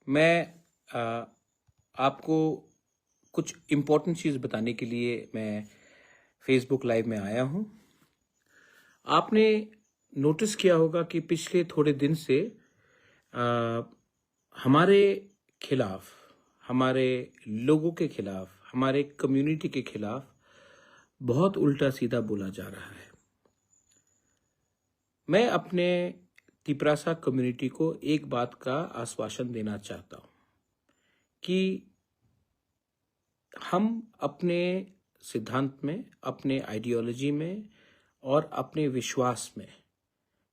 मैं आपको कुछ इम्पोर्टेंट चीज़ बताने के लिए मैं फेसबुक लाइव में आया हूँ। आपने नोटिस किया होगा कि पिछले थोड़े दिन से हमारे खिलाफ, हमारे लोगों के खिलाफ, हमारे कम्युनिटी के खिलाफ बहुत उल्टा सीधा बोला जा रहा है। मैं अपने तिपरासा कम्युनिटी को एक बात का आश्वासन देना चाहता हूँ कि हम अपने सिद्धांत में, अपने आइडियोलॉजी में और अपने विश्वास में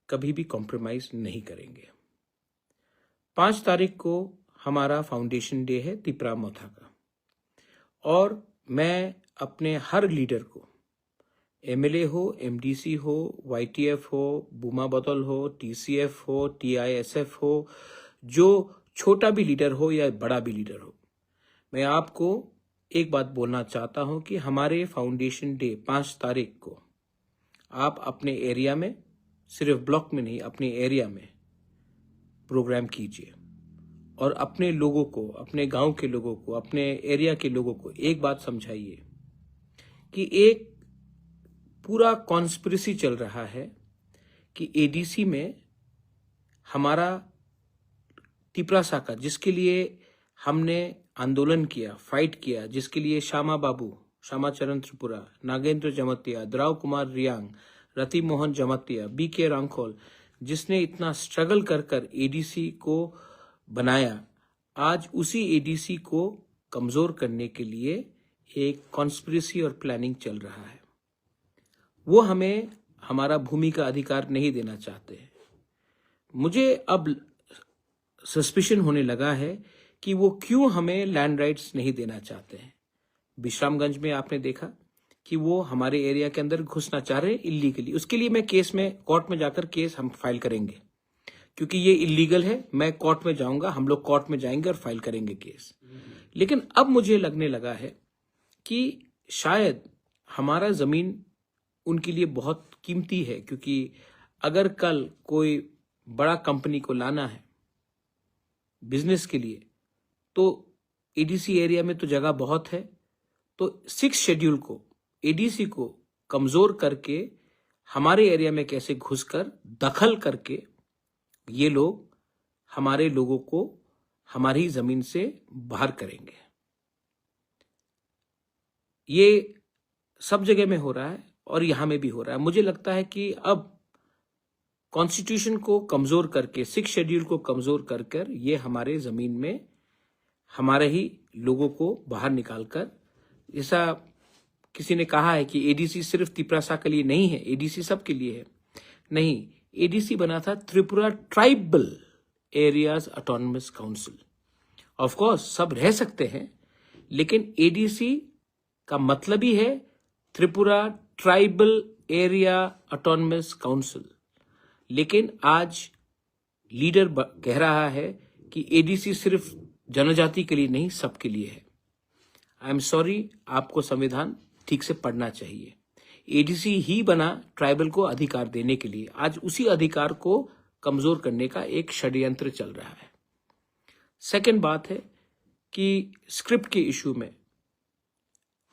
कभी भी कॉम्प्रोमाइज़ नहीं करेंगे। 5 तारीख को हमारा फाउंडेशन डे है तिपरा मोथा का, और मैं अपने हर लीडर को, एमएलए हो, एमडीसी हो, वाईटीएफ हो, बुमा बतौल हो, टीसीएफ हो, टीआईएसएफ हो, जो छोटा भी लीडर हो या बड़ा भी लीडर हो, मैं आपको एक बात बोलना चाहता हूं कि हमारे फाउंडेशन डे 5 तारीख को आप अपने एरिया में, सिर्फ ब्लॉक में नहीं, अपने एरिया में प्रोग्राम कीजिए और अपने लोगों को, अपने गांव के लोगों को, अपने एरिया के लोगों को एक बात समझाइए कि एक पूरा कॉन्स्पिरेसी चल रहा है कि एडीसी में हमारा तिपरासा का, जिसके लिए हमने आंदोलन किया, फाइट किया, जिसके लिए श्यामा बाबू, श्यामाचरण त्रिपुरा, नागेंद्र जमतिया, द्राव कुमार रियांग, रति मोहन जमतिया, बीके रांखोल, जिसने इतना स्ट्रगल कर कर एडीसी को बनाया, आज उसी एडीसी को कमजोर करने के लिए एक कॉन्स्पिरेसी और प्लानिंग चल रहा है। वो हमें हमारा भूमि का अधिकार नहीं देना चाहते हैं। मुझे अब सस्पिशन होने लगा है कि वो क्यों हमें लैंड राइट्स नहीं देना चाहते हैं। विश्रामगंज में आपने देखा कि वो हमारे एरिया के अंदर घुसना चाह रहे हैं इलीगली। उसके लिए मैं केस में, कोर्ट में जाकर केस हम फाइल करेंगे, क्योंकि ये इलीगल है। मैं कोर्ट में जाऊंगा, हम लोग कोर्ट में जाएंगे और फाइल करेंगे केस। लेकिन अब मुझे लगने लगा है कि शायद हमारा जमीन उनके लिए बहुत कीमती है, क्योंकि अगर कल कोई बड़ा कंपनी को लाना है बिजनेस के लिए, तो एडीसी एरिया में तो जगह बहुत है। तो 6 शेड्यूल को, एडीसी को कमजोर करके हमारे एरिया में कैसे घुसकर दखल करके ये लोग हमारे लोगों को हमारी जमीन से बाहर करेंगे। ये सब जगह में हो रहा है और यहां में भी हो रहा है। मुझे लगता है कि अब कॉन्स्टिट्यूशन को कमजोर करके, 6 शेड्यूल को कमजोर कर ये हमारे जमीन में हमारे ही लोगों को बाहर निकालकर, जैसा किसी ने कहा है कि एडीसी सिर्फ तिपरासा के लिए नहीं है, एडीसी सबके लिए है। नहीं, एडीसी बना था Tripura tribal areas autonomous council. Of course सब रह सकते हैं, लेकिन एडीसी का मतलब ही है Tripura tribal area autonomous council. लेकिन आज लीडर कह रहा है कि एडीसी सिर्फ जनजाति के लिए नहीं, सबके लिए है। आई एम सॉरी, आपको संविधान ठीक से पढ़ना चाहिए। एडीसी ही बना ट्राइबल को अधिकार देने के लिए। आज उसी अधिकार को कमजोर करने का एक षड्यंत्र चल रहा है। सेकंड बात है कि स्क्रिप्ट के इशू में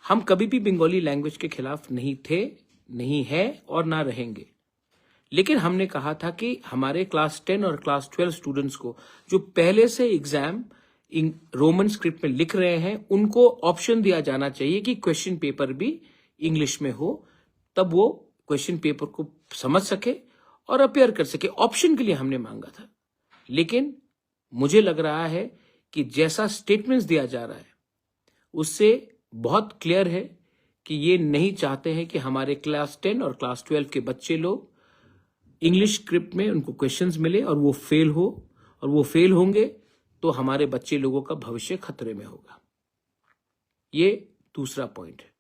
हम कभी भी बंगाली लैंग्वेज के खिलाफ नहीं थे, नहीं है और ना रहेंगे। लेकिन हमने कहा था कि हमारे क्लास 10 और क्लास 12 स्टूडेंट्स को जो पहले से एग्जाम रोमन स्क्रिप्ट में लिख रहे हैं, उनको ऑप्शन दिया जाना चाहिए कि क्वेश्चन पेपर भी इंग्लिश में हो, तब वो क्वेश्चन पेपर को समझ सके और अपेयर कर सके। ऑप्शन के लिए हमने मांगा था। लेकिन मुझे लग रहा है कि जैसा स्टेटमेंट्स दिया जा रहा है उससे बहुत क्लियर है कि ये नहीं चाहते हैं कि हमारे क्लास 10 और क्लास 12 के बच्चे लोग इंग्लिश स्क्रिप्ट में उनको क्वेश्चंस मिले और वो फेल हो, और वो फेल होंगे तो हमारे बच्चे लोगों का भविष्य खतरे में होगा। ये दूसरा पॉइंट है।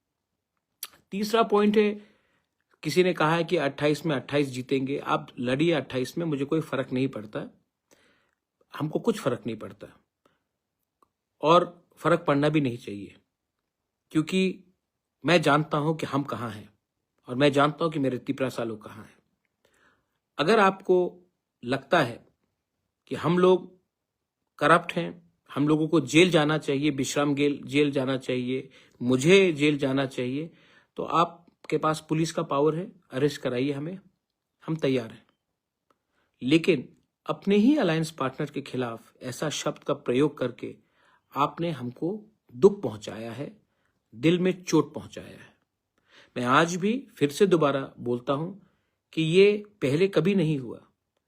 तीसरा पॉइंट है, किसी ने कहा है कि 28 में 28 जीतेंगे। आप लड़िए 28 में, मुझे कोई फर्क नहीं पड़ता, हमको कुछ फर्क नहीं पड़ता और फर्क पड़ना भी नहीं चाहिए, क्योंकि मैं जानता हूं कि हम कहां हैं और मैं जानता हूं कि मेरे तिपरासा लोग कहां हैं। अगर आपको लगता है कि हम लोग करप्ट हैं, हम लोगों को जेल जाना चाहिए, विश्राम जेल जाना चाहिए, मुझे जेल जाना चाहिए, तो आपके पास पुलिस का पावर है, अरेस्ट कराइए हमें, हम तैयार हैं। लेकिन अपने ही अलायंस पार्टनर के खिलाफ ऐसा शब्द का प्रयोग करके आपने हमको दुख पहुंचाया है, दिल में चोट पहुंचाया है। मैं आज भी फिर से दोबारा बोलता हूं कि ये पहले कभी नहीं हुआ।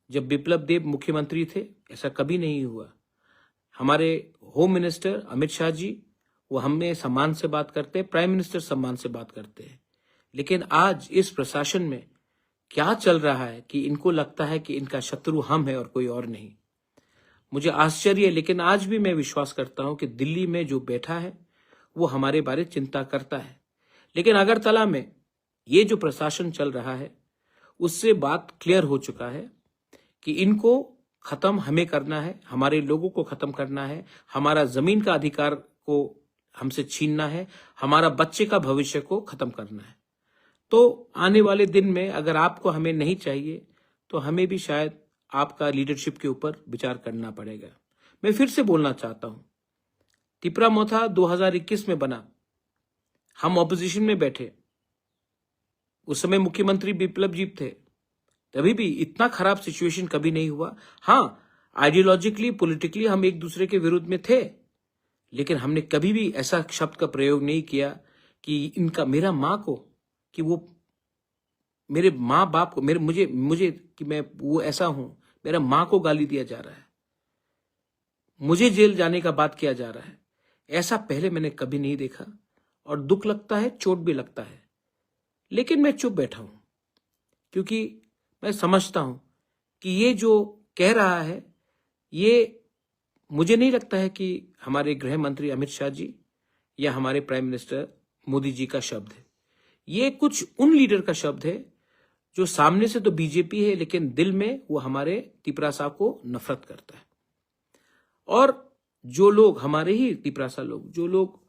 जब बिप्लब देब मुख्यमंत्री थे ऐसा कभी नहीं हुआ। हमारे होम मिनिस्टर अमित शाह जी, वो हमें सम्मान से बात करते हैं, प्राइम मिनिस्टर सम्मान से बात करते हैं। लेकिन आज इस प्रशासन में क्या चल रहा है कि इनको लगता है कि इनका शत्रु हम है और कोई और नहीं। मुझे आश्चर्य है, लेकिन आज भी मैं विश्वास करता हूं कि दिल्ली में जो बैठा है वो हमारे बारे चिंता करता है। लेकिन अगरतला में ये जो प्रशासन चल रहा है उससे बात क्लियर हो चुका है कि इनको खत्म हमें करना है, हमारे लोगों को खत्म करना है, हमारा जमीन का अधिकार को हमसे छीनना है, हमारा बच्चे का भविष्य को खत्म करना है। तो आने वाले दिन में अगर आपको हमें नहीं चाहिए तो हमें भी शायद आपका लीडरशिप के ऊपर विचार करना पड़ेगा। मैं फिर से बोलना चाहता हूं, तिपरा मोथा 2021 में बना, हम ऑपोजिशन में बैठे, उस समय मुख्यमंत्री बिप्लब जी थे, तभी भी इतना खराब सिचुएशन कभी नहीं हुआ। हाँ, आइडियोलॉजिकली पॉलिटिकली हम एक दूसरे के विरुद्ध में थे, लेकिन हमने कभी भी ऐसा शब्द का प्रयोग नहीं किया कि इनका मेरा माँ को, कि वो मेरे माँ बाप को, मेरे मुझे कि मैं वो ऐसा हूं, मेरा माँ को गाली दिया जा रहा है, मुझे जेल जाने का बात किया जा रहा है। ऐसा पहले मैंने कभी नहीं देखा और दुख लगता है, चोट भी लगता है। लेकिन मैं चुप बैठा हूं क्योंकि मैं समझता हूं कि ये जो कह रहा है ये मुझे नहीं लगता है कि हमारे गृह मंत्री अमित शाह जी या हमारे प्राइम मिनिस्टर मोदी जी का शब्द है। ये कुछ उन लीडर का शब्द है जो सामने से तो बीजेपी है लेकिन दिल में वो हमारे तिपरासा को नफरत करता है। और जो लोग हमारे ही तिपरासा लोग, जो लोग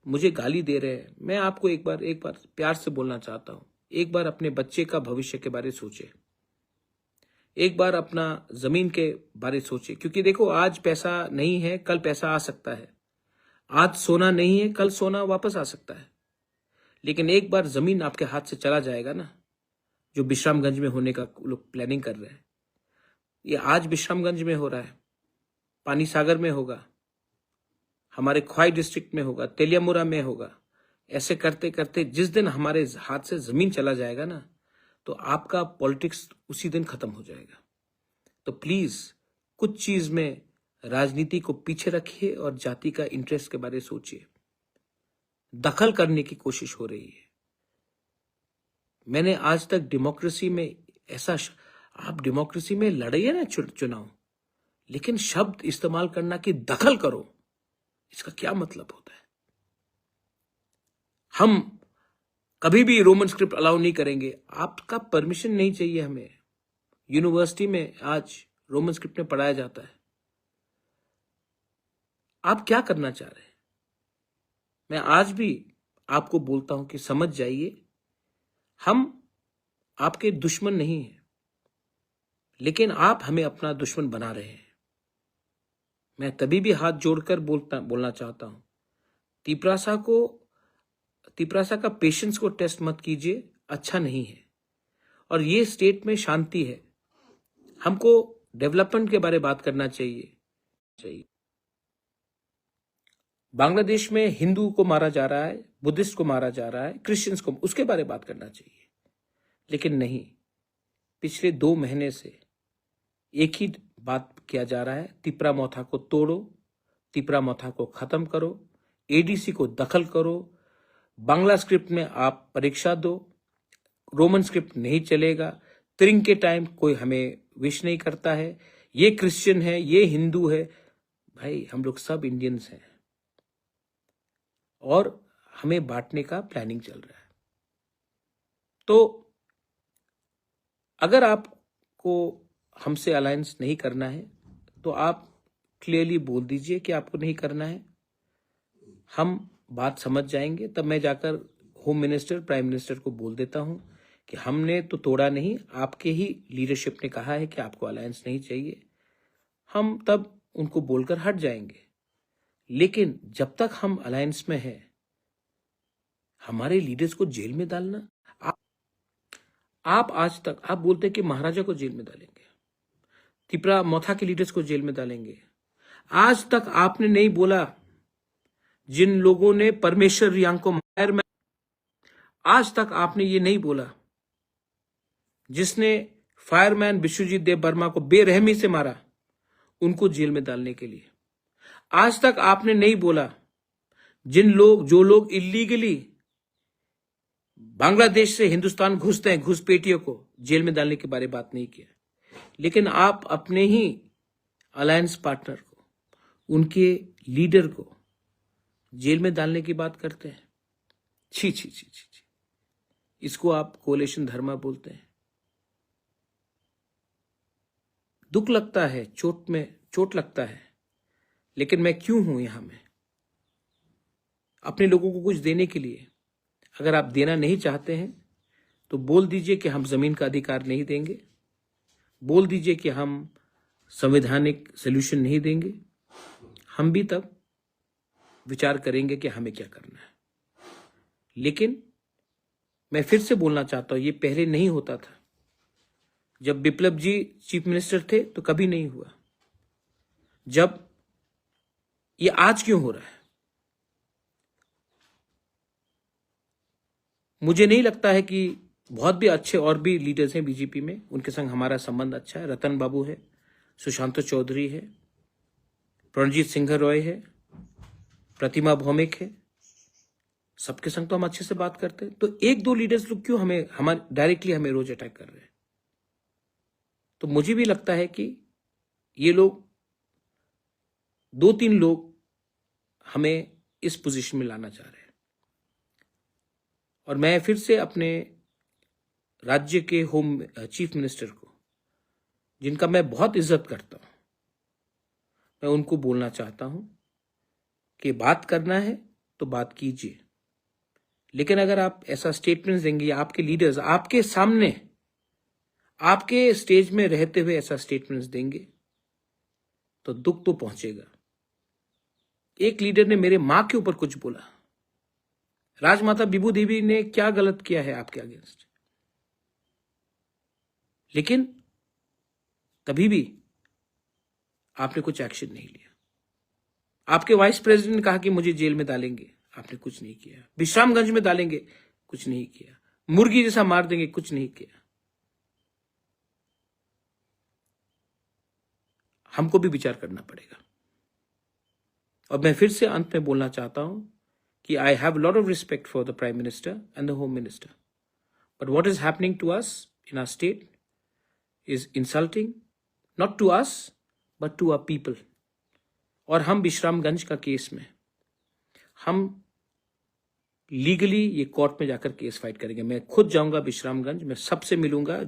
मुझे गाली दे रहे हैं, मैं आपको एक बार प्यार से बोलना चाहता हूं, एक बार अपने बच्चे का भविष्य के बारे सोचे, एक बार अपना जमीन के बारे सोचे। क्योंकि देखो, आज पैसा नहीं है, कल पैसा आ सकता है, आज सोना नहीं है, कल सोना वापस आ सकता है। लेकिन एक बार जमीन आपके हाथ से चला जाएगा ना, जो विश्रामगंज में होने का लोग प्लानिंग कर रहे हैं, ये आज विश्रामगंज में हो रहा है, पानी सागर में होगा, हमारे ख्वाई डिस्ट्रिक्ट में होगा, तेलियामुरा में होगा। ऐसे करते करते जिस दिन हमारे हाथ से जमीन चला जाएगा ना, तो आपका पॉलिटिक्स उसी दिन खत्म हो जाएगा। तो प्लीज कुछ चीज में राजनीति को पीछे रखिए और जाति का इंटरेस्ट के बारे में सोचिए। दखल करने की कोशिश हो रही है। मैंने आज तक डेमोक्रेसी में ऐसा, आप डेमोक्रेसी में लड़िए ना चुनाव, लेकिन शब्द इस्तेमाल करना कि दखल करो, इसका क्या मतलब होता है? हम कभी भी रोमन स्क्रिप्ट अलाउ नहीं करेंगे। आपका परमिशन नहीं चाहिए हमें। यूनिवर्सिटी में आज रोमन स्क्रिप्ट में पढ़ाया जाता है। आप क्या करना चाह रहे हैं? मैं आज भी आपको बोलता हूं कि समझ जाइए, हम आपके दुश्मन नहीं हैं, लेकिन आप हमें अपना दुश्मन बना रहे हैं। मैं तभी भी हाथ जोड़कर बोलना चाहता हूं, तिपरासा का पेशेंस को टेस्ट मत कीजिए, अच्छा नहीं है। और ये स्टेट में शांति है, हमको डेवलपमेंट के बारे में बात करना चाहिए। बांग्लादेश में हिंदू को मारा जा रहा है, बुद्धिस्ट को मारा जा रहा है, क्रिश्चियंस को, उसके बारे में बात करना चाहिए। लेकिन नहीं, पिछले 2 महीने से एक ही बात किया जा रहा है, तिपरा मोथा को तोड़ो, तिपरा मोथा को खत्म करो, एडीसी को दखल करो, बांग्ला स्क्रिप्ट में आप परीक्षा दो, रोमन स्क्रिप्ट नहीं चलेगा, त्रिंग के टाइम कोई हमें विश नहीं करता है, ये क्रिश्चियन है, ये हिंदू है। भाई, हम लोग सब इंडियंस हैं और हमें बांटने का प्लानिंग चल रहा है। तो अगर आपको हमसे अलायंस नहीं करना है तो आप क्लियरली बोल दीजिए कि आपको नहीं करना है, हम बात समझ जाएंगे। तब मैं जाकर होम मिनिस्टर, प्राइम मिनिस्टर को बोल देता हूं कि हमने तो तोड़ा नहीं, आपके ही लीडरशिप ने कहा है कि आपको अलायंस नहीं चाहिए। हम तब उनको बोलकर हट जाएंगे। लेकिन जब तक हम अलायंस में हैं, हमारे लीडर्स को जेल में डालना, आप आज तक आप बोलते हैं कि महाराजा को जेल में डालेंगे, तिपरा मोथा के लीडर्स को जेल में डालेंगे। आज तक आपने नहीं बोला जिन लोगों ने परमेश्वर रियांग को मार में, आज तक आपने ये नहीं बोला जिसने फायरमैन विश्वजीत देव वर्मा को बेरहमी से मारा, उनको जेल में डालने के लिए। आज तक आपने नहीं बोला जो लोग इलीगली बांग्लादेश से हिंदुस्तान घुसते हैं, घुसपैठियों को जेल में डालने के बारे में बात नहीं किया। लेकिन आप अपने ही अलायंस पार्टनर को, उनके लीडर को जेल में डालने की बात करते हैं। छी छी छी छी छी, इसको आप कोलेशन धर्मा बोलते हैं। दुख लगता है, चोट लगता है, लेकिन मैं क्यों हूं यहां में? अपने लोगों को कुछ देने के लिए। अगर आप देना नहीं चाहते हैं तो बोल दीजिए कि हम जमीन का अधिकार नहीं देंगे, बोल दीजिए कि हम संवैधानिक सॉल्यूशन नहीं देंगे। हम भी तब विचार करेंगे कि हमें क्या करना है। लेकिन मैं फिर से बोलना चाहता हूं, ये पहले नहीं होता था। जब बिप्लब जी चीफ मिनिस्टर थे तो कभी नहीं हुआ। जब ये आज क्यों हो रहा है? मुझे नहीं लगता है कि बहुत भी अच्छे और भी लीडर्स हैं बीजेपी में, उनके संग हमारा संबंध अच्छा है। रतन बाबू है, सुशांत चौधरी है, रणजीत सिंह रॉय है, प्रतिमा भौमिक है, सबके संग तो हम अच्छे से बात करते हैं। तो एक दो लीडर्स लोग क्यों हमारे डायरेक्टली हमें रोज अटैक कर रहे हैं? तो मुझे भी लगता है कि ये लोग, दो तीन लोग हमें इस पोजीशन में लाना चाह रहे हैं। और मैं फिर से अपने राज्य के होम चीफ मिनिस्टर को, जिनका मैं बहुत इज्जत करता हूं, मैं उनको बोलना चाहता हूं कि बात करना है तो बात कीजिए। लेकिन अगर आप ऐसा स्टेटमेंट देंगे, आपके लीडर्स आपके सामने, आपके स्टेज में रहते हुए ऐसा स्टेटमेंट्स देंगे, तो दुख तो पहुंचेगा। एक लीडर ने मेरे मां के ऊपर कुछ बोला। राजमाता बिबू देवी ने क्या गलत किया है आपके अगेंस्ट? लेकिन कभी भी आपने कुछ एक्शन नहीं लिया। आपके वाइस प्रेसिडेंट ने कहा कि मुझे जेल में डालेंगे, आपने कुछ नहीं किया। विश्रामगंज में डालेंगे, कुछ नहीं किया। मुर्गी जैसा मार देंगे, कुछ नहीं किया। हमको भी विचार करना पड़ेगा। और मैं फिर से अंत में बोलना चाहता हूं कि I have a lot of respect for the Prime Minister and the Home Minister. But what is happening to us in our state is insulting, not to us, but to our people. और हम विश्रामगंज का case में हम legally ये court में जाकर case fight करेंगे। मैं खुद जाऊंगा विश्रामगंज, मैं सबसे मिलूंगा।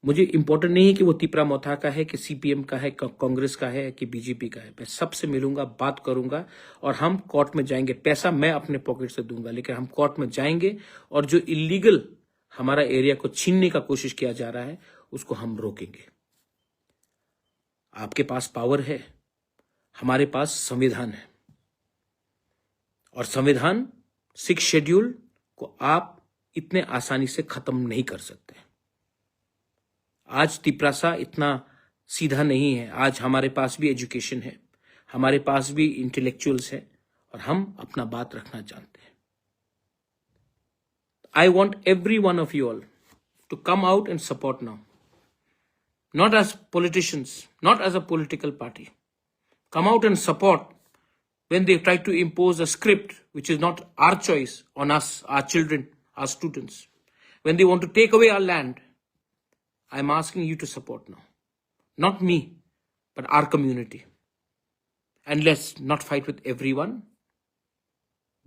मुझे इंपॉर्टेंट नहीं है कि वो तिपरा मोथा का है, कि सीपीएम का है, कांग्रेस का है, कि बीजेपी का है। मैं सबसे मिलूंगा, बात करूंगा और हम कोर्ट में जाएंगे। पैसा मैं अपने पॉकेट से दूंगा, लेकिन हम कोर्ट में जाएंगे और जो इलीगल हमारा एरिया को छीनने का कोशिश किया जा रहा है उसको हम रोकेंगे। आपके पास पावर है, हमारे पास संविधान है, और संविधान 6 शेड्यूल को आप इतने आसानी से खत्म नहीं कर सकते। आज तिपरासा इतना सीधा नहीं है। आज हमारे पास भी एजुकेशन है, हमारे पास भी इंटेलेक्चुअल्स है, और हम अपना बात रखना जानते हैं। I want every one of you all to come out and support now, not as politicians, not as a political party. Come out and support when they try to impose a script which is not our choice on us, our children, our students. When they want to take away our land, I'm asking you to support now. Not me, but our community. And let's not fight with everyone.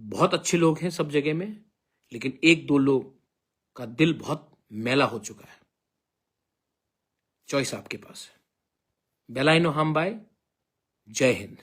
बहुत अच्छे लोग हैं सब जगह में, लेकिन एक दो लोग का दिल बहुत मैला हो चुका है। चॉइस आपके पास है। बेलाइनो हम बाय। जय हिंद।